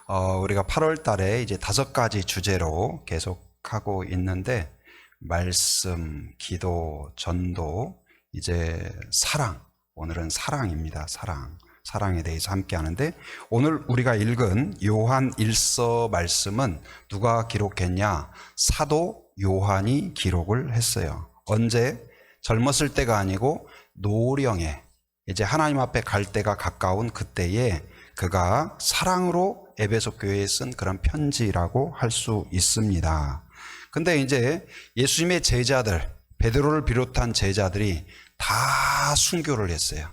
우리가 8월 달에 이제 5가지 주제로 계속하고 있는데, 말씀, 기도, 전도, 이제 사랑. 오늘은 사랑입니다. 사랑에 대해서 함께 하는데, 오늘 우리가 읽은 요한 1서 말씀은 누가 기록했냐? 사도 요한이 기록을 했어요. 언제? 젊었을 때가 아니고 노령에, 이제 하나님 앞에 갈 때가 가까운 그때에 그가 사랑으로 에베소 교회에 쓴 그런 편지라고 할 수 있습니다. 근데 이제 예수님의 제자들, 베드로를 비롯한 제자들이 다 순교를 했어요.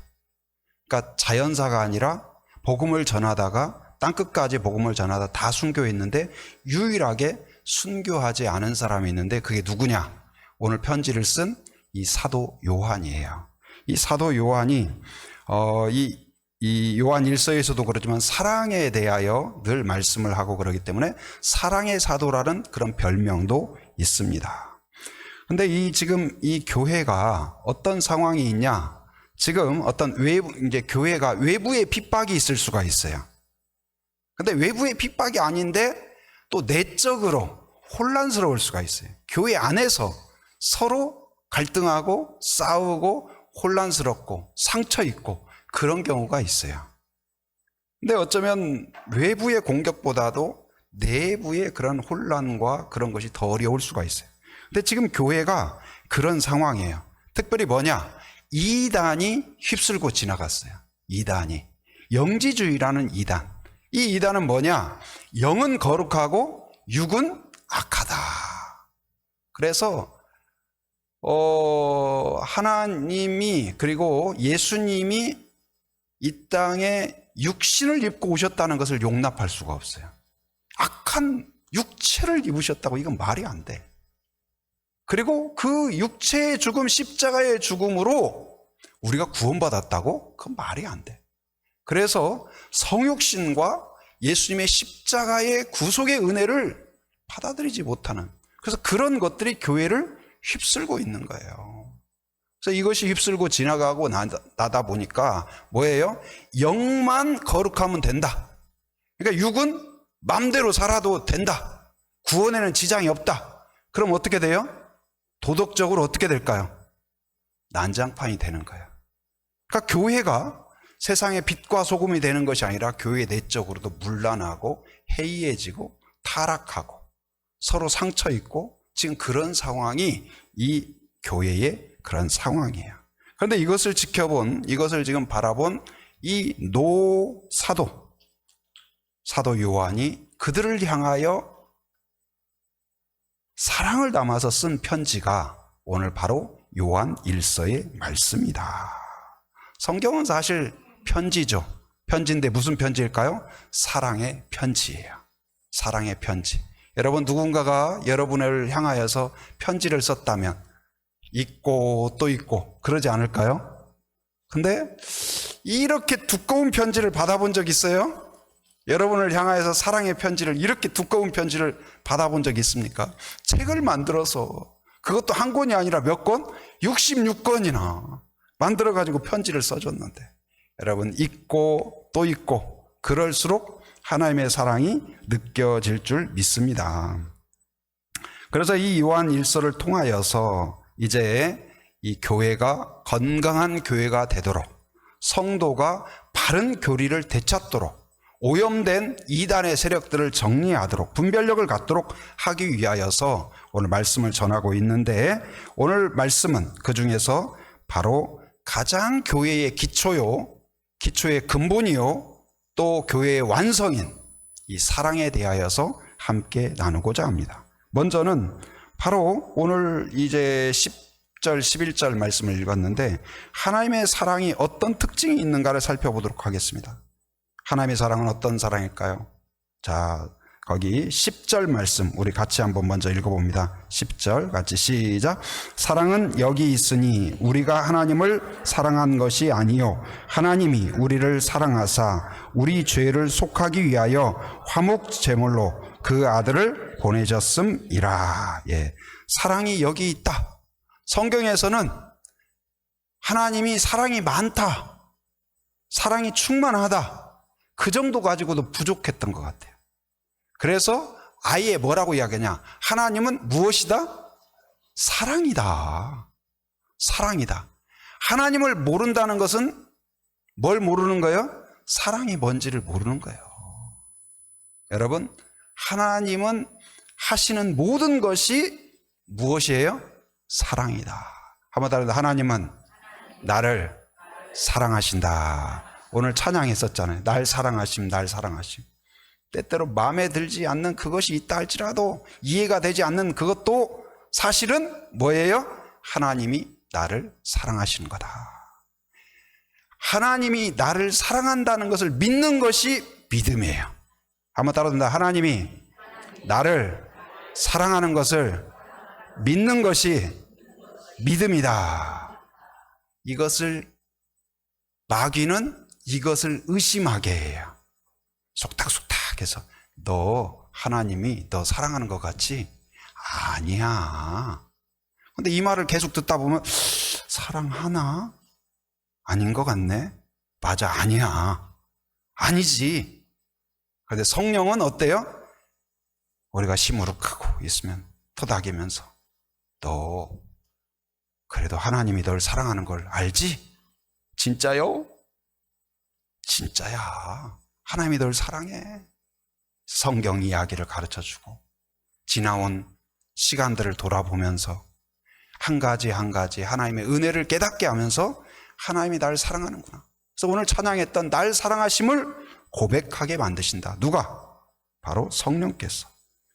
그러니까 자연사가 아니라 복음을 전하다가, 땅끝까지 복음을 전하다 다 순교했는데, 유일하게 순교하지 않은 사람이 있는데 그게 누구냐? 오늘 편지를 쓴 이 사도 요한이에요. 이 사도 요한이 이 요한 1서에서도 그렇지만 사랑에 대하여 늘 말씀을 하고 그러기 때문에 사랑의 사도라는 그런 별명도 있습니다. 근데 지금 이 교회가 어떤 상황이 있냐? 지금 어떤 이제 교회가 외부의 핍박이 있을 수가 있어요. 근데 외부의 핍박이 아닌데 또 내적으로 혼란스러울 수가 있어요. 교회 안에서 서로 갈등하고 싸우고 혼란스럽고 상처 있고 그런 경우가 있어요. 근데 어쩌면 외부의 공격보다도 내부의 그런 혼란과 그런 것이 더 어려울 수가 있어요. 근데 지금 교회가 그런 상황이에요. 특별히 뭐냐? 이단이 휩쓸고 지나갔어요. 이단이. 영지주의라는 이단. 이 이단은 뭐냐? 영은 거룩하고 육은 악하다. 그래서 하나님이, 그리고 예수님이 이 땅에 육신을 입고 오셨다는 것을 용납할 수가 없어요. 악한 육체를 입으셨다고, 이건 말이 안 돼. 그리고 그 육체의 죽음, 십자가의 죽음으로 우리가 구원받았다고? 그건 말이 안 돼. 그래서 성육신과 예수님의 십자가의 구속의 은혜를 받아들이지 못하는, 그래서 그런 것들이 교회를 휩쓸고 있는 거예요. 그래서 이것이 휩쓸고 지나가고 나다 보니까 뭐예요? 영만 거룩하면 된다. 그러니까 육은 마음대로 살아도 된다. 구원에는 지장이 없다. 그럼 어떻게 돼요? 도덕적으로 어떻게 될까요? 난장판이 되는 거예요. 그러니까 교회가 세상의 빛과 소금이 되는 것이 아니라 교회 내적으로도 문란하고 해이해지고 타락하고 서로 상처 있고, 지금 그런 상황이 이 교회의 그런 상황이에요. 그런데 이것을 지켜본, 이것을 지금 바라본 이 사도 요한이 그들을 향하여 사랑을 담아서 쓴 편지가 오늘 바로 요한 1서의 말씀이다. 성경은 사실 편지죠. 편지인데 무슨 편지일까요? 사랑의 편지예요. 사랑의 편지. 여러분, 누군가가 여러분을 향하여서 편지를 썼다면 읽고 또 읽고 그러지 않을까요? 근데 이렇게 두꺼운 편지를 받아본 적 있어요? 여러분을 향하여서 사랑의 편지를, 이렇게 두꺼운 편지를 받아본 적 있습니까? 책을 만들어서, 그것도 한 권이 아니라 몇 권? 66권이나 만들어가지고 편지를 써줬는데, 여러분, 읽고 또 읽고 그럴수록 하나님의 사랑이 느껴질 줄 믿습니다. 그래서 이 요한 1서를 통하여서 이제 이 교회가 건강한 교회가 되도록, 성도가 바른 교리를 되찾도록, 오염된 이단의 세력들을 정리하도록, 분별력을 갖도록 하기 위하여서 오늘 말씀을 전하고 있는데, 오늘 말씀은 그 중에서 바로 가장 교회의 기초의 근본이요, 또 교회의 완성인 이 사랑에 대하여서 함께 나누고자 합니다. 먼저는 바로 오늘 이제 10절, 11절 말씀을 읽었는데, 하나님의 사랑이 어떤 특징이 있는가를 살펴보도록 하겠습니다. 하나님의 사랑은 어떤 사랑일까요? 자, 거기 10절 말씀 우리 같이 한번 먼저 읽어봅니다. 10절 같이 시작. 사랑은 여기 있으니 우리가 하나님을 사랑한 것이 아니요 하나님이 우리를 사랑하사 우리 죄를 속하기 위하여 화목 제물로 그 아들을 보내셨음이라. 예, 사랑이 여기 있다. 성경에서는 하나님이 사랑이 많다, 사랑이 충만하다, 그 정도 가지고도 부족했던 것 같아요. 그래서 아예 뭐라고 이야기하냐? 하나님은 무엇이다? 사랑이다. 사랑이다. 하나님을 모른다는 것은 뭘 모르는 거예요? 사랑이 뭔지를 모르는 거예요. 여러분, 하나님은 하시는 모든 것이 무엇이에요? 사랑이다. 한번 따라서 하나님은 나를 사랑하신다. 오늘 찬양했었잖아요. 날 사랑하심, 날 사랑하심. 때때로 마음에 들지 않는 그것이 있다 할지라도 이해가 되지 않는 그것도 사실은 뭐예요? 하나님이 나를 사랑하시는 거다. 하나님이 나를 사랑한다는 것을 믿는 것이 믿음이에요. 한번 따라합니다. 하나님이 나를 사랑하는 것을 믿는 것이 믿음이다. 이것을 마귀는 이것을 의심하게 해요. 속닥속닥해서 너 하나님이 너 사랑하는 것 같지? 아니야. 근데 이 말을 계속 듣다 보면 사랑하나? 아닌 것 같네. 맞아, 아니야. 아니지. 그런데 성령은 어때요? 우리가 시무룩하고 있으면 토닥이면서 너 그래도 하나님이 널 사랑하는 걸 알지? 진짜요? 진짜야. 하나님이 널 사랑해. 성경 이야기를 가르쳐주고 지나온 시간들을 돌아보면서 한 가지 한 가지 하나님의 은혜를 깨닫게 하면서 하나님이 날 사랑하는구나. 그래서 오늘 찬양했던 날 사랑하심을 고백하게 만드신다. 누가? 바로 성령께서.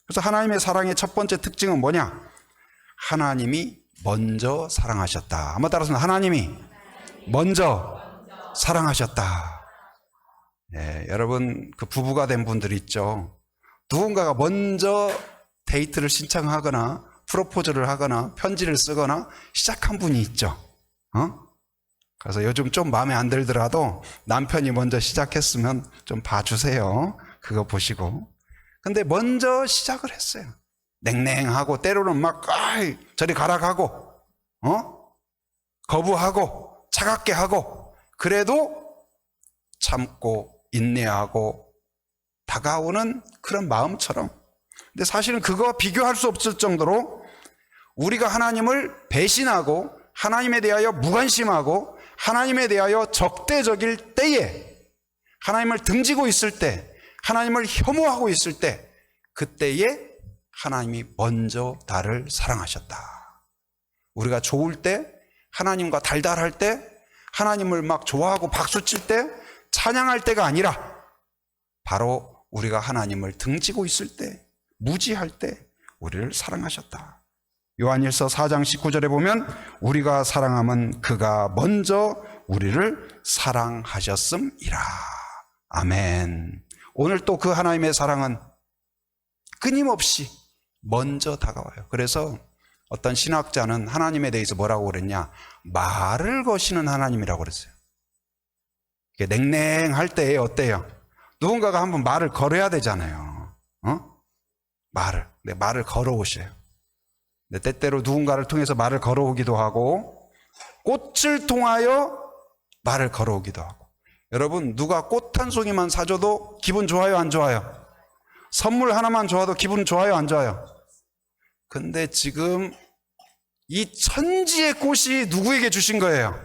그래서 하나님의 사랑의 첫 번째 특징은 뭐냐? 하나님이 먼저 사랑하셨다. 한번 따라서 하나님이 먼저 사랑하셨다. 네, 여러분 그 부부가 된 분들 있죠. 누군가가 먼저 데이트를 신청하거나 프로포즈를 하거나 편지를 쓰거나 시작한 분이 있죠. 그래서 요즘 좀 마음에 안 들더라도 남편이 먼저 시작했으면 좀 봐주세요. 그거 보시고. 근데 먼저 시작을 했어요. 냉랭하고 때로는 막 저리 가라 가고 거부하고 차갑게 하고 그래도 참고 인내하고 다가오는 그런 마음처럼. 근데 사실은 그거 비교할 수 없을 정도로 우리가 하나님을 배신하고 하나님에 대하여 무관심하고 하나님에 대하여 적대적일 때에 하나님을 등지고 있을 때 하나님을 혐오하고 있을 때 그때에 하나님이 먼저 나를 사랑하셨다. 우리가 좋을 때 하나님과 달달할 때 하나님을 막 좋아하고 박수칠 때 찬양할 때가 아니라 바로 우리가 하나님을 등지고 있을 때 무지할 때 우리를 사랑하셨다. 요한일서 4장 19절에 보면 우리가 사랑함은 그가 먼저 우리를 사랑하셨음이라. 아멘. 오늘 또 그 하나님의 사랑은 끊임없이 먼저 다가와요. 그래서 어떤 신학자는 하나님에 대해서 뭐라고 그랬냐? 말을 거시는 하나님이라고 그랬어요. 냉랭할 때 어때요? 누군가가 한번 말을 걸어야 되잖아요. 말을 걸어오셔요. 근데 때때로 누군가를 통해서 말을 걸어오기도 하고 꽃을 통하여 말을 걸어오기도 하고. 여러분 누가 꽃 한 송이만 사줘도 기분 좋아요, 안 좋아요? 선물 하나만 줘도 기분 좋아요, 안 좋아요? 근데 지금 이 천지의 꽃이 누구에게 주신 거예요?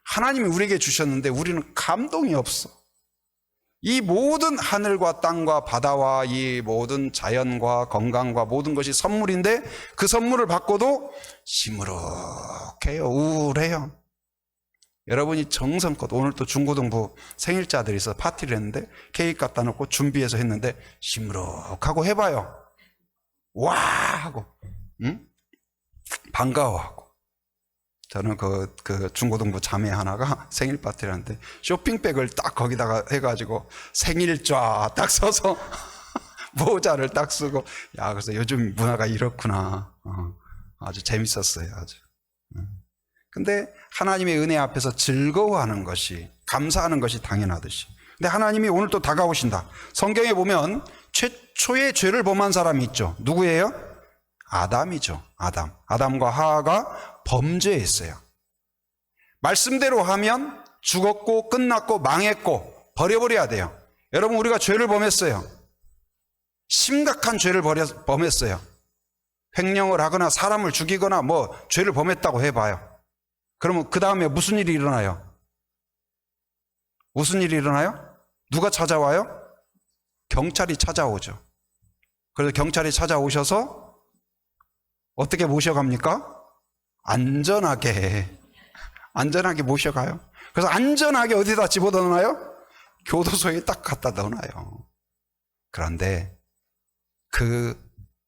하나님이 우리에게 주셨는데 우리는 감동이 없어. 이 모든 하늘과 땅과 바다와 이 모든 자연과 건강과 모든 것이 선물인데 그 선물을 받고도 시무룩해요, 우울해요. 여러분이 정성껏 오늘 또 중고등부 생일자들이 있어 파티를 했는데 케이크 갖다 놓고 준비해서 했는데 시무룩하고 해봐요. 와 하고 반가워하고. 저는 그 중고등부 자매 하나가 생일 파티를 하는데 쇼핑백을 딱 거기다가 해가지고 생일좌 딱 써서 모자를 딱 쓰고. 야, 그래서 요즘 문화가 이렇구나. 아주 재밌었어요. 아주. 근데 하나님의 은혜 앞에서 즐거워하는 것이, 감사하는 것이 당연하듯이. 근데 하나님이 오늘 또 다가오신다. 성경에 보면 최초의 죄를 범한 사람이 있죠. 누구예요? 아담이죠. 아담과 하와가 범죄했어요. 말씀대로 하면 죽었고 끝났고 망했고 버려버려야 돼요. 여러분 우리가 죄를 범했어요. 심각한 죄를 범했어요. 횡령을 하거나 사람을 죽이거나 뭐 죄를 범했다고 해봐요. 그러면 그 다음에 무슨 일이 일어나요? 무슨 일이 일어나요? 누가 찾아와요? 경찰이 찾아오죠. 그래서 경찰이 찾아오셔서 어떻게 모셔갑니까? 안전하게 모셔가요. 그래서 안전하게 어디다 집어넣어놔요? 교도소에 딱 갖다 넣어놔요. 그런데 그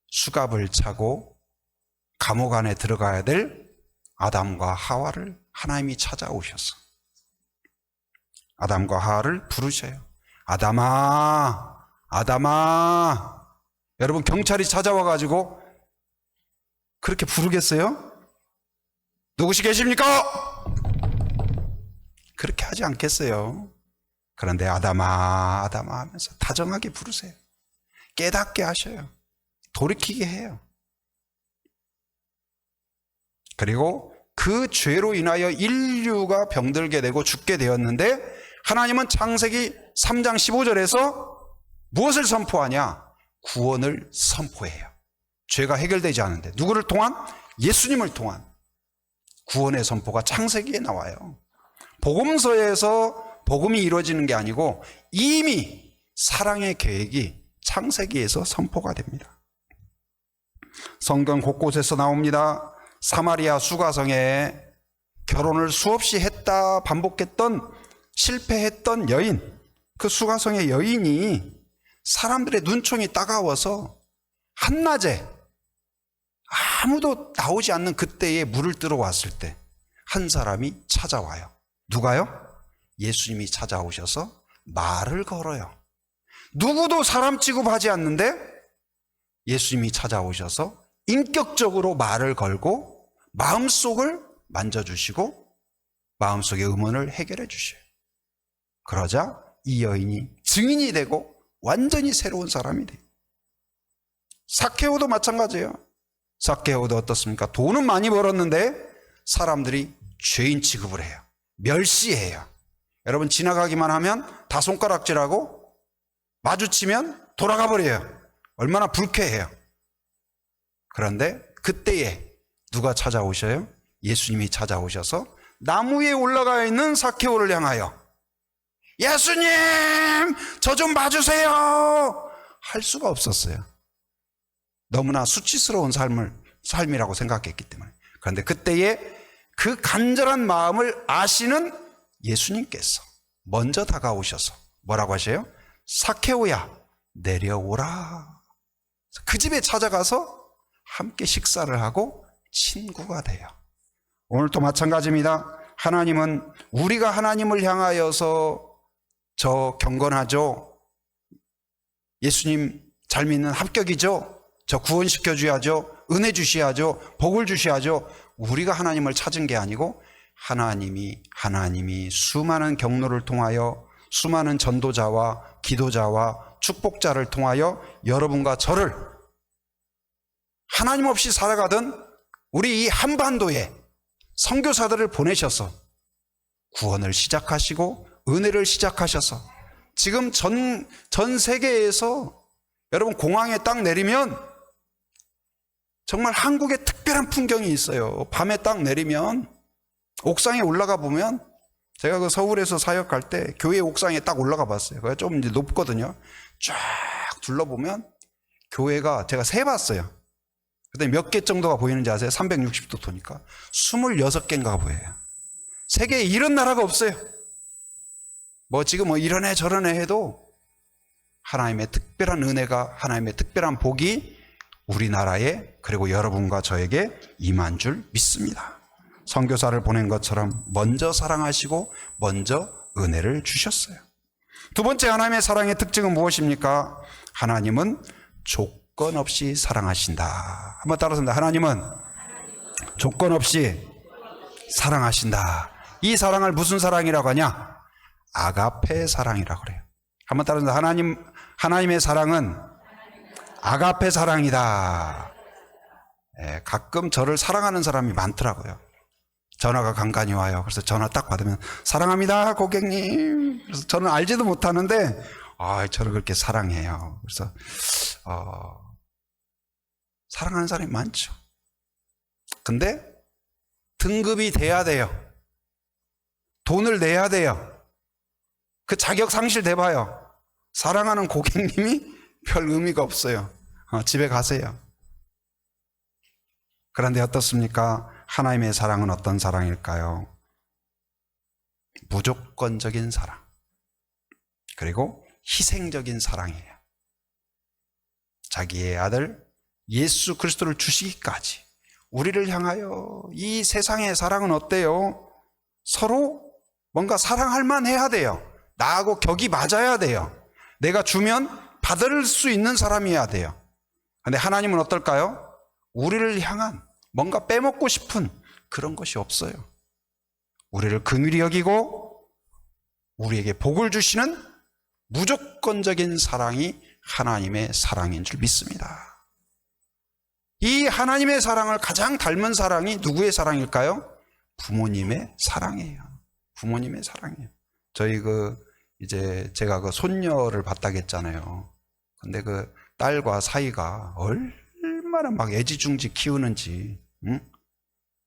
수갑을 차고 감옥 안에 들어가야 될 아담과 하와를 하나님이 찾아오셔서 아담과 하와를 부르셔요. 아담아, 아담아. 여러분, 경찰이 찾아와가지고 그렇게 부르겠어요? 누구시 계십니까? 그렇게 하지 않겠어요. 그런데 아담아, 아담아 하면서 다정하게 부르세요. 깨닫게 하셔요. 돌이키게 해요. 그리고 그 죄로 인하여 인류가 병들게 되고 죽게 되었는데 하나님은 창세기 3장 15절에서 무엇을 선포하냐? 구원을 선포해요. 죄가 해결되지 않은데 누구를 통한? 예수님을 통한 구원의 선포가 창세기에 나와요. 복음서에서 복음이 이루어지는 게 아니고 이미 사랑의 계획이 창세기에서 선포가 됩니다. 성경 곳곳에서 나옵니다. 사마리아 수가성에 결혼을 수없이 했다 반복했던 실패했던 여인, 그 수가성의 여인이 사람들의 눈총이 따가워서 한낮에 아무도 나오지 않는 그때에 물을 뜨러 왔을 때 한 사람이 찾아와요. 누가요? 예수님이 찾아오셔서 말을 걸어요. 누구도 사람 취급하지 않는데 예수님이 찾아오셔서 인격적으로 말을 걸고 마음속을 만져주시고 마음속의 의문을 해결해 주셔요. 그러자 이 여인이 증인이 되고 완전히 새로운 사람이 돼요. 삭개오도 마찬가지예요. 삭개오도 어떻습니까? 돈은 많이 벌었는데 사람들이 죄인 취급을 해요. 멸시해요. 여러분, 지나가기만 하면 다 손가락질하고 마주치면 돌아가 버려요. 얼마나 불쾌해요. 그런데 그때에 누가 찾아오셔요? 예수님이 찾아오셔서 나무 위에 올라가 있는 삭개오를 향하여 예수님, 저 좀 봐주세요 할 수가 없었어요. 너무나 수치스러운 삶이라고 생각했기 때문에. 그런데 그때에 그 간절한 마음을 아시는 예수님께서 먼저 다가오셔서 뭐라고 하셔요? 삭개오야, 내려오라. 그 집에 찾아가서 함께 식사를 하고 친구가 돼요. 오늘도 마찬가지입니다. 하나님은 우리가 하나님을 향하여서 저 경건하죠, 예수님 잘 믿는 합격이죠, 저 구원시켜 줘야죠, 은혜 주셔야죠, 복을 주셔야죠, 우리가 하나님을 찾은 게 아니고 하나님이 수많은 경로를 통하여 수많은 전도자와 기도자와 축복자를 통하여 여러분과 저를 하나님 없이 살아가던 우리 이 한반도에 선교사들을 보내셔서 구원을 시작하시고 은혜를 시작하셔서 지금 전 세계에서 여러분 공항에 딱 내리면 정말 한국의 특별한 풍경이 있어요. 밤에 딱 내리면 옥상에 올라가 보면, 제가 그 서울에서 사역할 때 교회 옥상에 딱 올라가 봤어요. 그게 좀 이제 높거든요. 쫙 둘러보면 교회가 제가 세봤어요. 그때 몇 개 정도가 보이는지 아세요? 360도 도니까 26개인가 보여요. 세계에 이런 나라가 없어요. 뭐 지금 이러네 저러네 해도 하나님의 특별한 은혜가, 하나님의 특별한 복이 우리나라에 그리고 여러분과 저에게 임한 줄 믿습니다. 선교사를 보낸 것처럼 먼저 사랑하시고 먼저 은혜를 주셨어요. 두 번째 하나님의 사랑의 특징은 무엇입니까? 하나님은 조건 없이 사랑하신다. 한번 따라서 하나님은 조건 없이 사랑하신다. 이 사랑을 무슨 사랑이라고 하냐? 아가페 사랑이라고 그래요. 한번 따라서 하나님의 사랑은 아가페 사랑이다. 가끔 저를 사랑하는 사람이 많더라고요. 전화가 간간히 와요. 그래서 전화 딱 받으면 사랑합니다 고객님. 그래서 저는 알지도 못하는데 저를 그렇게 사랑해요. 그래서 사랑하는 사람이 많죠. 근데 등급이 돼야 돼요. 돈을 내야 돼요. 그 자격 상실돼봐요. 사랑하는 고객님이 별 의미가 없어요. 집에 가세요. 그런데 어떻습니까? 하나님의 사랑은 어떤 사랑일까요? 무조건적인 사랑, 그리고 희생적인 사랑이에요. 자기의 아들 예수 그리스도를 주시기까지 우리를 향하여. 이 세상의 사랑은 어때요? 서로 뭔가 사랑할 만해야 돼요. 나하고 격이 맞아야 돼요. 내가 주면 받을 수 있는 사람이어야 돼요. 그런데 하나님은 어떨까요? 우리를 향한 뭔가 빼먹고 싶은 그런 것이 없어요. 우리를 긍휼히 여기고 우리에게 복을 주시는 무조건적인 사랑이 하나님의 사랑인 줄 믿습니다. 이 하나님의 사랑을 가장 닮은 사랑이 누구의 사랑일까요? 부모님의 사랑이에요. 부모님의 사랑이에요. 저희 제가 손녀를 봤다고 했잖아요. 근데 그 딸과 사이가 얼마나 막 애지중지 키우는지, 응?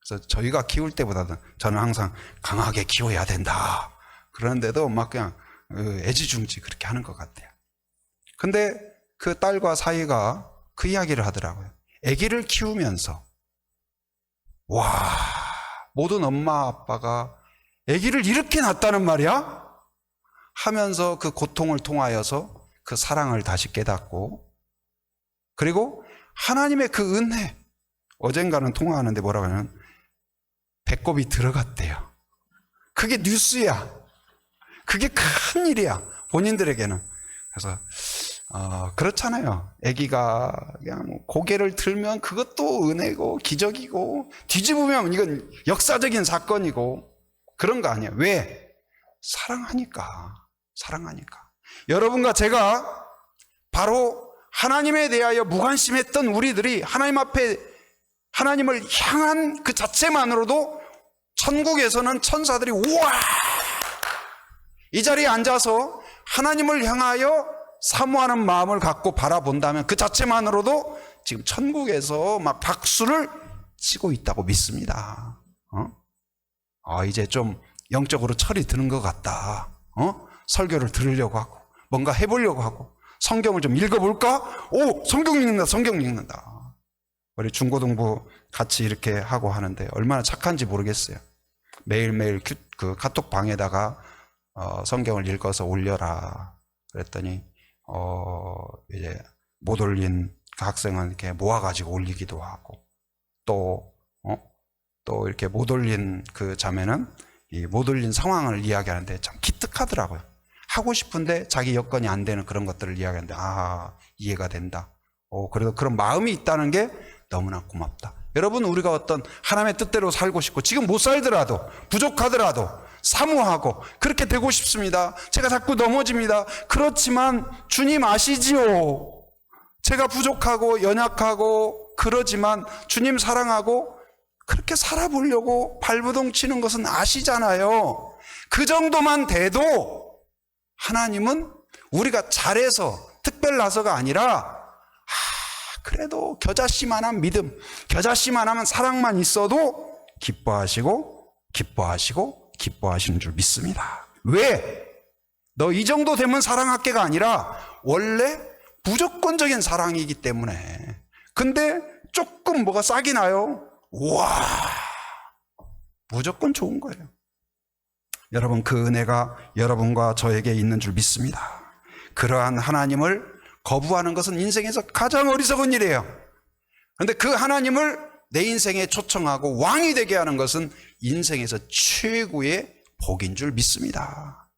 그래서 저희가 키울 때보다는 저는 항상 강하게 키워야 된다. 그런데도 막 그냥 애지중지 그렇게 하는 것 같아요. 근데 그 딸과 사이가 그 이야기를 하더라고요. 아기를 키우면서, 모든 엄마 아빠가 아기를 이렇게 낳았다는 말이야? 하면서 그 고통을 통하여서 그 사랑을 다시 깨닫고, 그리고 하나님의 그 은혜, 어젠가는 통화하는데 뭐라고 하냐면 배꼽이 들어갔대요. 그게 뉴스야. 그게 큰 일이야, 본인들에게는. 그래서 그렇잖아요. 아기가 그냥 고개를 들면 그것도 은혜고 기적이고, 뒤집으면 이건 역사적인 사건이고, 그런 거 아니에요. 왜? 사랑하니까. 여러분과 제가 바로 하나님에 대하여 무관심했던 우리들이 하나님 앞에 하나님을 향한 그 자체만으로도 천국에서는 천사들이 우와! 이 자리에 앉아서 하나님을 향하여 사모하는 마음을 갖고 바라본다면 그 자체만으로도 지금 천국에서 막 박수를 치고 있다고 믿습니다. 이제 좀 영적으로 철이 드는 것 같다. 설교를 들으려고 하고 뭔가 해보려고 하고 성경을 좀 읽어볼까? 성경 읽는다. 우리 중고등부 같이 이렇게 하고 하는데 얼마나 착한지 모르겠어요. 매일매일 그 카톡 방에다가 성경을 읽어서 올려라 그랬더니 이제 못 올린 그 학생은 이렇게 모아가지고 올리기도 하고, 또 이렇게 못 올린 그 자매는 이 못 올린 상황을 이야기하는데 참 기특하더라고요. 하고 싶은데 자기 여건이 안 되는 그런 것들을 이야기하는데 이해가 된다. 그래도 그런 마음이 있다는 게 너무나 고맙다. 여러분, 우리가 어떤 하나님의 뜻대로 살고 싶고 지금 못 살더라도 부족하더라도 사모하고 그렇게 되고 싶습니다. 제가 자꾸 넘어집니다. 그렇지만 주님 아시지요. 제가 부족하고 연약하고 그러지만 주님 사랑하고 그렇게 살아보려고 발버둥 치는 것은 아시잖아요. 그 정도만 돼도 하나님은 우리가 잘해서 특별나서가 아니라 그래도 겨자씨만한 믿음, 겨자씨만한 사랑만 있어도 기뻐하시고 기뻐하시는 줄 믿습니다. 왜? 너 이 정도 되면 사랑할게가 아니라 원래 무조건적인 사랑이기 때문에. 근데 조금 뭐가 싹이 나요? 무조건 좋은 거예요. 여러분, 그 은혜가 여러분과 저에게 있는 줄 믿습니다. 그러한 하나님을 거부하는 것은 인생에서 가장 어리석은 일이에요. 그런데 그 하나님을 내 인생에 초청하고 왕이 되게 하는 것은 인생에서 최고의 복인 줄 믿습니다.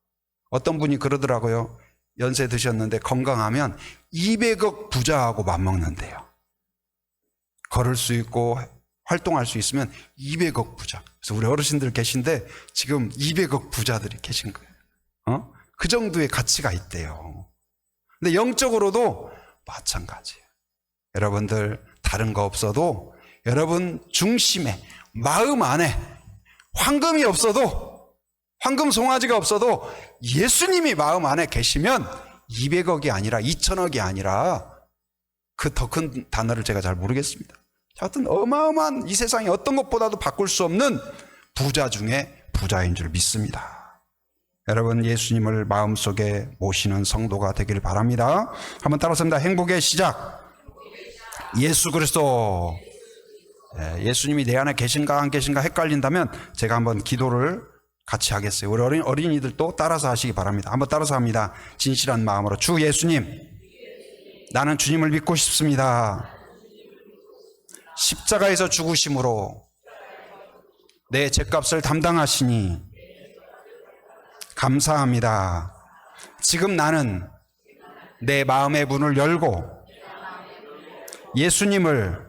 어떤 분이 그러더라고요. 연세 드셨는데 건강하면 200억 부자하고 맞먹는데요. 걸을 수 있고 활동할 수 있으면 200억 부자. 그래서 우리 어르신들 계신데 지금 200억 부자들이 계신 거예요. 그 정도의 가치가 있대요. 근데 영적으로도 마찬가지예요. 여러분들 다른 거 없어도 여러분 중심에 마음 안에 황금이 없어도, 황금 송아지가 없어도 예수님이 마음 안에 계시면 200억이 아니라 2천억이 아니라 그 더 큰 단어를 제가 잘 모르겠습니다. 하여튼 어마어마한 이 세상에 어떤 것보다도 바꿀 수 없는 부자 중에 부자인 줄 믿습니다. 여러분, 예수님을 마음속에 모시는 성도가 되길 바랍니다. 한번 따라서 행복의 시작. 예수 그리스도. 예수님이 내 안에 계신가 안 계신가 헷갈린다면 제가 한번 기도를 같이 하겠어요. 우리 어린이들도 따라서 하시기 바랍니다. 한번 따라서 합니다. 진실한 마음으로. 주 예수님, 나는 주님을 믿고 싶습니다. 십자가에서 죽으심으로 내 죄값을 담당하시니 감사합니다. 지금 나는 내 마음의 문을 열고 예수님을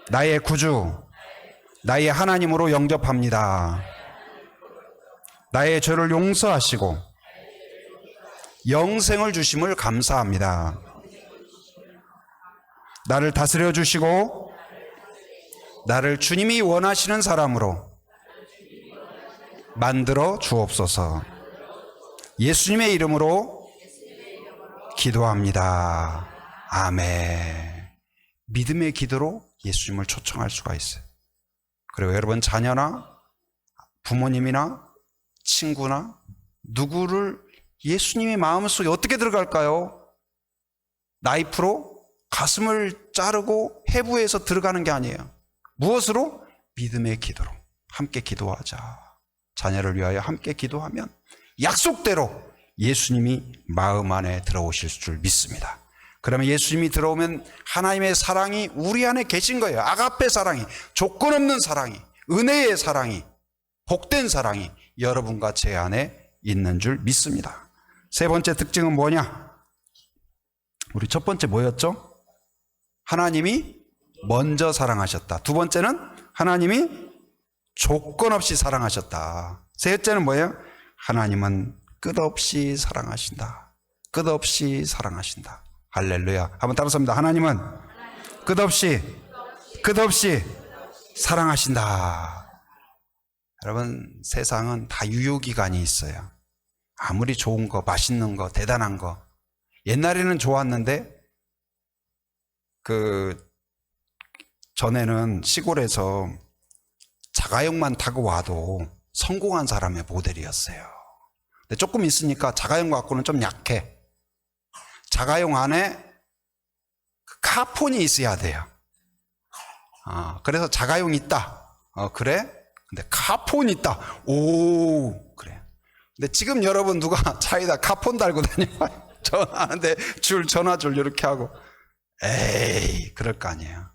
나의 구주, 나의 하나님으로 영접합니다. 나의 죄를 용서하시고 영생을 주심을 감사합니다. 나를 다스려 주시고 나를 주님이 원하시는 사람으로 만들어 주옵소서. 예수님의 이름으로 기도합니다. 아멘. 믿음의 기도로 예수님을 초청할 수가 있어요. 그리고 여러분 자녀나 부모님이나 친구나 누구를 예수님의 마음속에 어떻게 들어갈까요? 나이프로 가슴을 자르고 해부해서 들어가는 게 아니에요. 무엇으로? 믿음의 기도로 함께 기도하자. 자녀를 위하여 함께 기도하면 약속대로 예수님이 마음 안에 들어오실 줄 믿습니다. 그러면 예수님이 들어오면 하나님의 사랑이 우리 안에 계신 거예요. 아가페 사랑이, 조건 없는 사랑이, 은혜의 사랑이, 복된 사랑이 여러분과 제 안에 있는 줄 믿습니다. 세 번째 특징은 뭐냐? 우리 첫 번째 뭐였죠? 하나님이 먼저 사랑하셨다. 두 번째는 하나님이 조건 없이 사랑하셨다. 셋째는 뭐예요? 하나님은 끝없이 사랑하신다. 끝없이 사랑하신다. 할렐루야. 한번 따라서 합니다. 하나님은 끝없이 사랑하신다. 여러분, 세상은 다 유효기간이 있어요. 아무리 좋은 거, 맛있는 거, 대단한 거. 옛날에는 좋았는데 전에는 시골에서 자가용만 타고 와도 성공한 사람의 모델이었어요. 근데 조금 있으니까 자가용 갖고는 좀 약해. 자가용 안에 카폰이 있어야 돼요. 그래서 자가용 있다. 그래? 근데 카폰 있다. 오, 그래. 근데 지금 여러분 누가 차에다 카폰 달고 다녀요? 전화하는데 전화줄 이렇게 하고. 에이, 그럴 거 아니에요.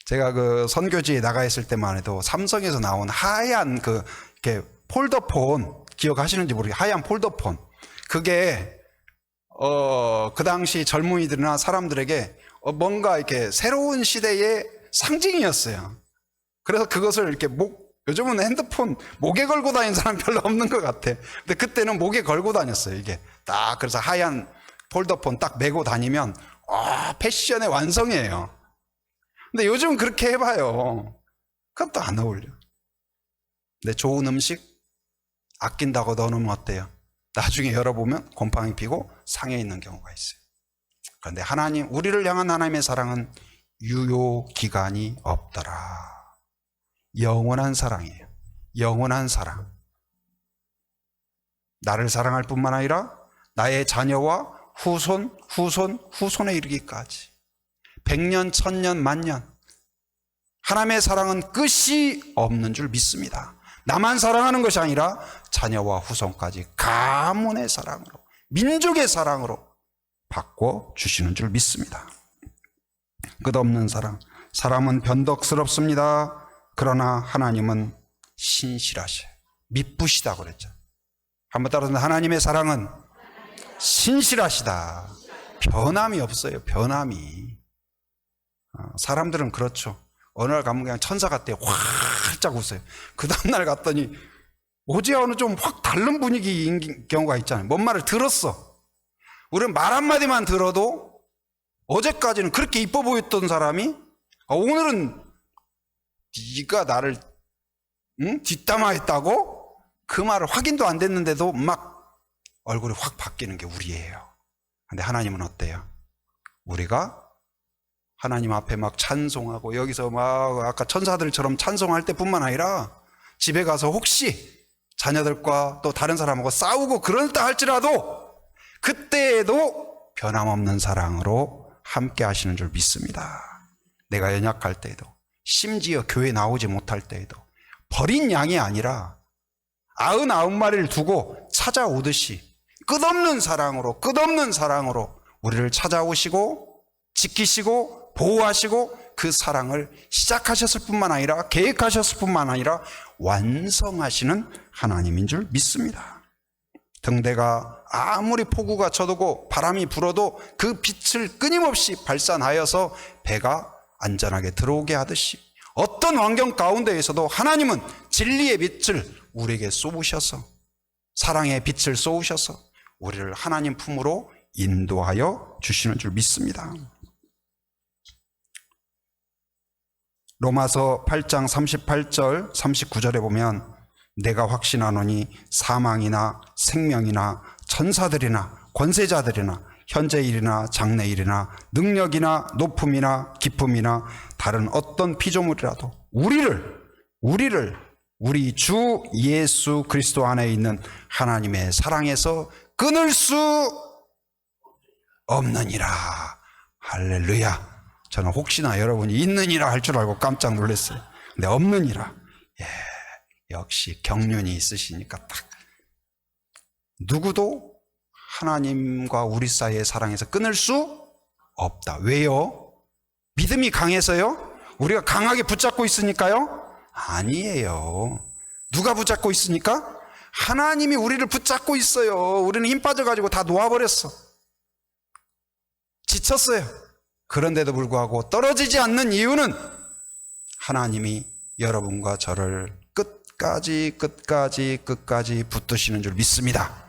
제가 선교지에 나가 있을 때만 해도 삼성에서 나온 하얀 이렇게 폴더폰 기억하시는지 모르겠어요. 하얀 폴더폰. 그게 그 당시 젊은이들이나 사람들에게 뭔가 이렇게 새로운 시대의 상징이었어요. 그래서 그것을 이렇게 요즘은 핸드폰 목에 걸고 다니는 사람 별로 없는 것 같아. 근데 그때는 목에 걸고 다녔어요. 이게 딱 그래서 하얀 폴더폰 딱 메고 다니면 패션의 완성이에요. 근데 요즘 그렇게 해봐요. 그것도 안 어울려. 근데 좋은 음식 아낀다고 넣어놓으면 어때요? 나중에 열어보면 곰팡이 피고 상해 있는 경우가 있어요. 그런데 우리를 향한 하나님의 사랑은 유효 기간이 없더라. 영원한 사랑이에요. 영원한 사랑. 나를 사랑할 뿐만 아니라 나의 자녀와 후손에 이르기까지 100년, 1000년, 만년. 하나님의 사랑은 끝이 없는 줄 믿습니다. 나만 사랑하는 것이 아니라 자녀와 후손까지 가문의 사랑으로, 민족의 사랑으로 바꿔주시는 줄 믿습니다. 끝없는 사랑. 사람은 변덕스럽습니다. 그러나 하나님은 신실하셔요. 미쁘시다 그랬죠. 한번 따라서 하나님의 사랑은 신실하시다. 변함이 없어요. 변함이. 사람들은 그렇죠. 어느 날 가면 그냥 천사 같대요. 활짝 웃어요. 그 다음날 갔더니 어제와는 좀 확 다른 분위기인 경우가 있잖아요. 뭔 말을 들었어. 우리는 말 한마디만 들어도 어제까지는 그렇게 이뻐 보였던 사람이 오늘은 네가 나를 뒷담화했다고? 그 말을 확인도 안 됐는데도 막 얼굴이 확 바뀌는 게 우리예요. 근데 하나님은 어때요? 우리가 하나님 앞에 막 찬송하고 여기서 막 아까 천사들처럼 찬송할 때뿐만 아니라 집에 가서 혹시 자녀들과 또 다른 사람하고 싸우고 그럴다 할지라도 그때에도 변함없는 사랑으로 함께 하시는 줄 믿습니다. 내가 연약할 때에도, 심지어 교회 나오지 못할 때에도 버린 양이 아니라 99마리를 두고 찾아오듯이 끝없는 사랑으로 우리를 찾아오시고 지키시고 보호하시고 그 사랑을 시작하셨을 뿐만 아니라 계획하셨을 뿐만 아니라 완성하시는 하나님인 줄 믿습니다. 등대가 아무리 폭우가 쳐도고 바람이 불어도 그 빛을 끊임없이 발산하여서 배가 안전하게 들어오게 하듯이 어떤 환경 가운데에서도 하나님은 진리의 빛을 우리에게 쏘우셔서 사랑의 빛을 쏘우셔서 우리를 하나님 품으로 인도하여 주시는 줄 믿습니다. 로마서 8장 38절 39절에 보면 내가 확신하노니 사망이나 생명이나 천사들이나 권세자들이나 현재일이나 장래일이나 능력이나 높음이나 깊음이나 다른 어떤 피조물이라도 우리 주 예수 그리스도 안에 있는 하나님의 사랑에서 끊을 수 없느니라. 할렐루야. 저는 혹시나 여러분이 있느니라 할 줄 알고 깜짝 놀랐어요. 근데 없느니라. 역시 경륜이 있으시니까 딱 누구도 하나님과 우리 사이의 사랑에서 끊을 수 없다. 왜요? 믿음이 강해서요? 우리가 강하게 붙잡고 있으니까요? 아니에요. 누가 붙잡고 있으니까? 하나님이 우리를 붙잡고 있어요. 우리는 힘 빠져가지고 다 놓아버렸어. 지쳤어요. 그런데도 불구하고 떨어지지 않는 이유는 하나님이 여러분과 저를 끝까지 붙드시는 줄 믿습니다.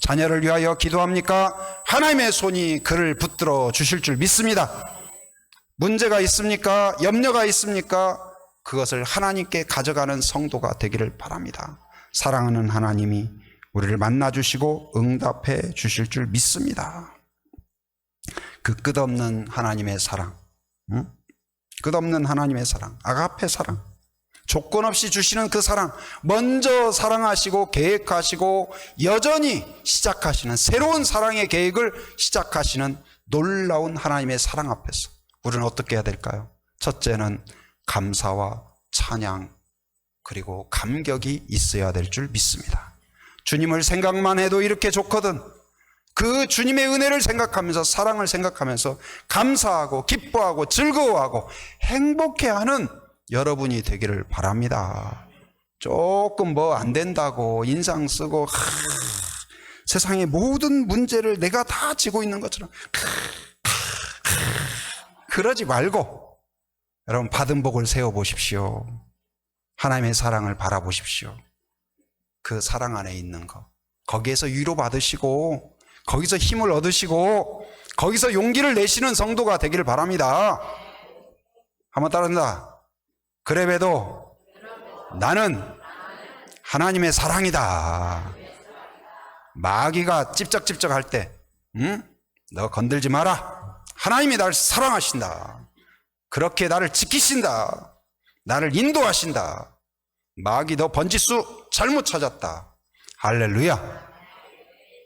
자녀를 위하여 기도합니까? 하나님의 손이 그를 붙들어 주실 줄 믿습니다. 문제가 있습니까? 염려가 있습니까? 그것을 하나님께 가져가는 성도가 되기를 바랍니다. 사랑하는 하나님이 우리를 만나주시고 응답해 주실 줄 믿습니다. 그 끝없는 하나님의 사랑, 끝없는 하나님의 사랑, 아가페 사랑, 조건 없이 주시는 그 사랑, 먼저 사랑하시고 계획하시고 여전히 시작하시는 새로운 사랑의 계획을 시작하시는 놀라운 하나님의 사랑 앞에서 우리는 어떻게 해야 될까요? 첫째는 감사와 찬양 그리고 감격이 있어야 될 줄 믿습니다. 주님을 생각만 해도 이렇게 좋거든. 그 주님의 은혜를 생각하면서 사랑을 생각하면서 감사하고 기뻐하고 즐거워하고 행복해하는 여러분이 되기를 바랍니다. 조금 뭐 안 된다고 인상 쓰고 세상의 모든 문제를 내가 다 지고 있는 것처럼 그러지 말고 여러분 받은 복을 세워보십시오. 하나님의 사랑을 바라보십시오. 그 사랑 안에 있는 거 거기에서 위로받으시고 거기서 힘을 얻으시고 거기서 용기를 내시는 성도가 되기를 바랍니다. 한번 따라한다. 그래봬도 나는 하나님의 사랑이다. 마귀가 찝쩍찝쩍 할 때 너 건들지 마라. 하나님이 나를 사랑하신다. 그렇게 나를 지키신다. 나를 인도하신다. 마귀 너 번지수 잘못 찾았다. 할렐루야.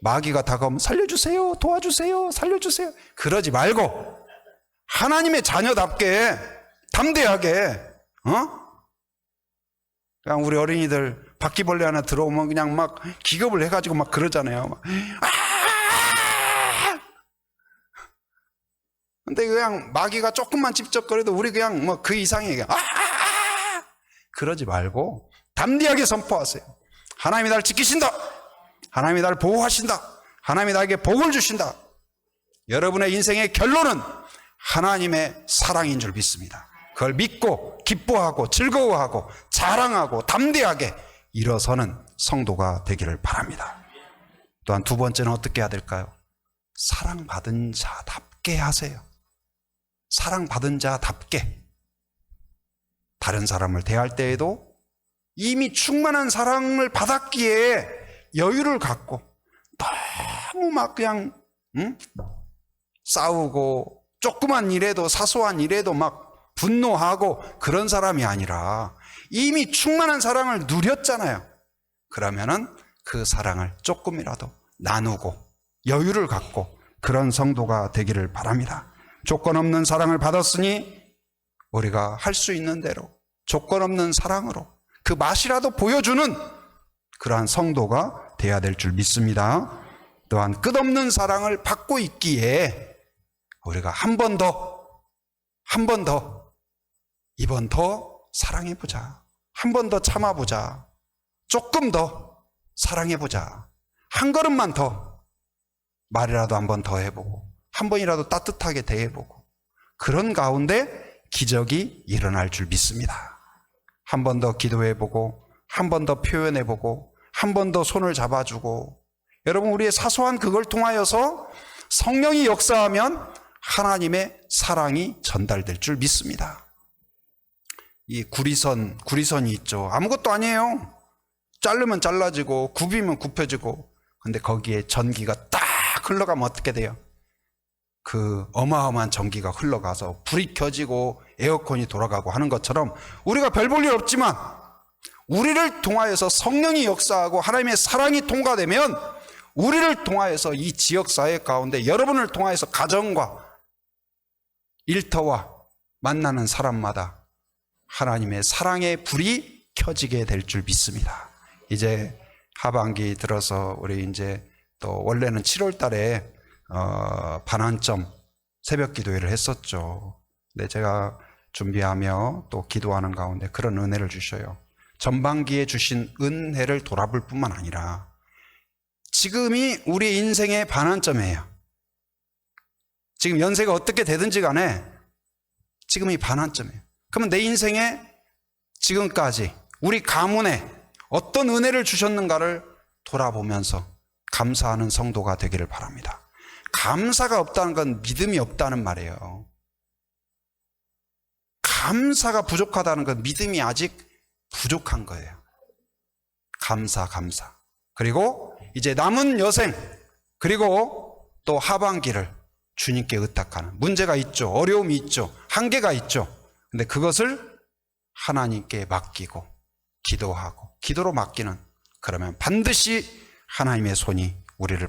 마귀가 다가오면 살려주세요, 도와주세요, 살려주세요 그러지 말고 하나님의 자녀답게 담대하게 그냥 우리 어린이들 바퀴벌레 하나 들어오면 그냥 막 기겁을 해가지고 막 그러잖아요. 막 근데 그냥 마귀가 조금만 찝쩍거려도 우리 그냥 뭐 그 이상의 그러지 말고 담대하게 선포하세요. 하나님이 나를 지키신다. 하나님이 나를 보호하신다. 하나님이 나에게 복을 주신다. 여러분의 인생의 결론은 하나님의 사랑인 줄 믿습니다. 그걸 믿고 기뻐하고 즐거워하고 자랑하고 담대하게 일어서는 성도가 되기를 바랍니다. 또한 두 번째는 어떻게 해야 될까요? 사랑받은 자답게 하세요. 사랑받은 자답게 다른 사람을 대할 때에도 이미 충만한 사랑을 받았기에 여유를 갖고 너무 막 그냥 싸우고 조그만 일에도 사소한 일에도 막 분노하고 그런 사람이 아니라 이미 충만한 사랑을 누렸잖아요. 그러면은 그 사랑을 조금이라도 나누고 여유를 갖고 그런 성도가 되기를 바랍니다. 조건 없는 사랑을 받았으니 우리가 할 수 있는 대로 조건 없는 사랑으로 그 맛이라도 보여주는 그러한 성도가 돼야 될 줄 믿습니다. 또한 끝없는 사랑을 받고 있기에 우리가 한 번 더, 이번 더 사랑해보자. 한 번 더 참아보자. 조금 더 사랑해보자. 한 걸음만 더 말이라도 한 번 더 해보고 한 번이라도 따뜻하게 대해보고 그런 가운데 기적이 일어날 줄 믿습니다. 한 번 더 기도해보고 한 번 더 표현해보고 한 번 더 손을 잡아주고 여러분 우리의 사소한 그걸 통하여서 성령이 역사하면 하나님의 사랑이 전달될 줄 믿습니다. 이 구리선이 있죠. 아무것도 아니에요. 자르면 잘라지고 굽이면 굽혀지고 근데 거기에 전기가 딱 흘러가면 어떻게 돼요? 그 어마어마한 전기가 흘러가서 불이 켜지고 에어컨이 돌아가고 하는 것처럼 우리가 별 볼 일 없지만 우리를 통하여서 성령이 역사하고 하나님의 사랑이 통과되면 우리를 통하여서 이 지역사회 가운데 여러분을 통하여서 가정과 일터와 만나는 사람마다 하나님의 사랑의 불이 켜지게 될 줄 믿습니다. 이제 하반기 들어서 우리 이제 또 원래는 7월 달에 반환점 새벽 기도회를 했었죠. 근데 제가 준비하며 또 기도하는 가운데 그런 은혜를 주셔요. 전반기에 주신 은혜를 돌아볼 뿐만 아니라 지금이 우리 인생의 반환점이에요. 지금 연세가 어떻게 되든지 간에 지금이 반환점이에요. 그러면 내 인생에 지금까지 우리 가문에 어떤 은혜를 주셨는가를 돌아보면서 감사하는 성도가 되기를 바랍니다. 감사가 없다는 건 믿음이 없다는 말이에요. 감사가 부족하다는 건 믿음이 아직 부족한 거예요. 감사. 그리고 이제 남은 여생 그리고 또 하반기를 주님께 의탁하는 문제가 있죠. 어려움이 있죠. 한계가 있죠. 근데 그것을 하나님께 맡기고 기도하고 기도로 맡기는 그러면 반드시 하나님의 손이 우리를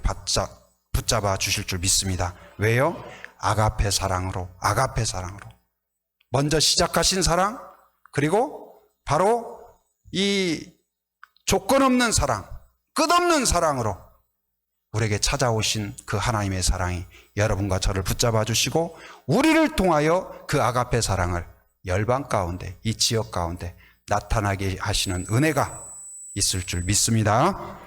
붙잡아 주실 줄 믿습니다. 왜요? 아가페 사랑으로 먼저 시작하신 사랑 그리고 바로 이 조건 없는 사랑 끝없는 사랑으로 우리에게 찾아오신 그 하나님의 사랑이 여러분과 저를 붙잡아 주시고 우리를 통하여 그 아가페 사랑을 열방 가운데 이 지역 가운데 나타나게 하시는 은혜가 있을 줄 믿습니다.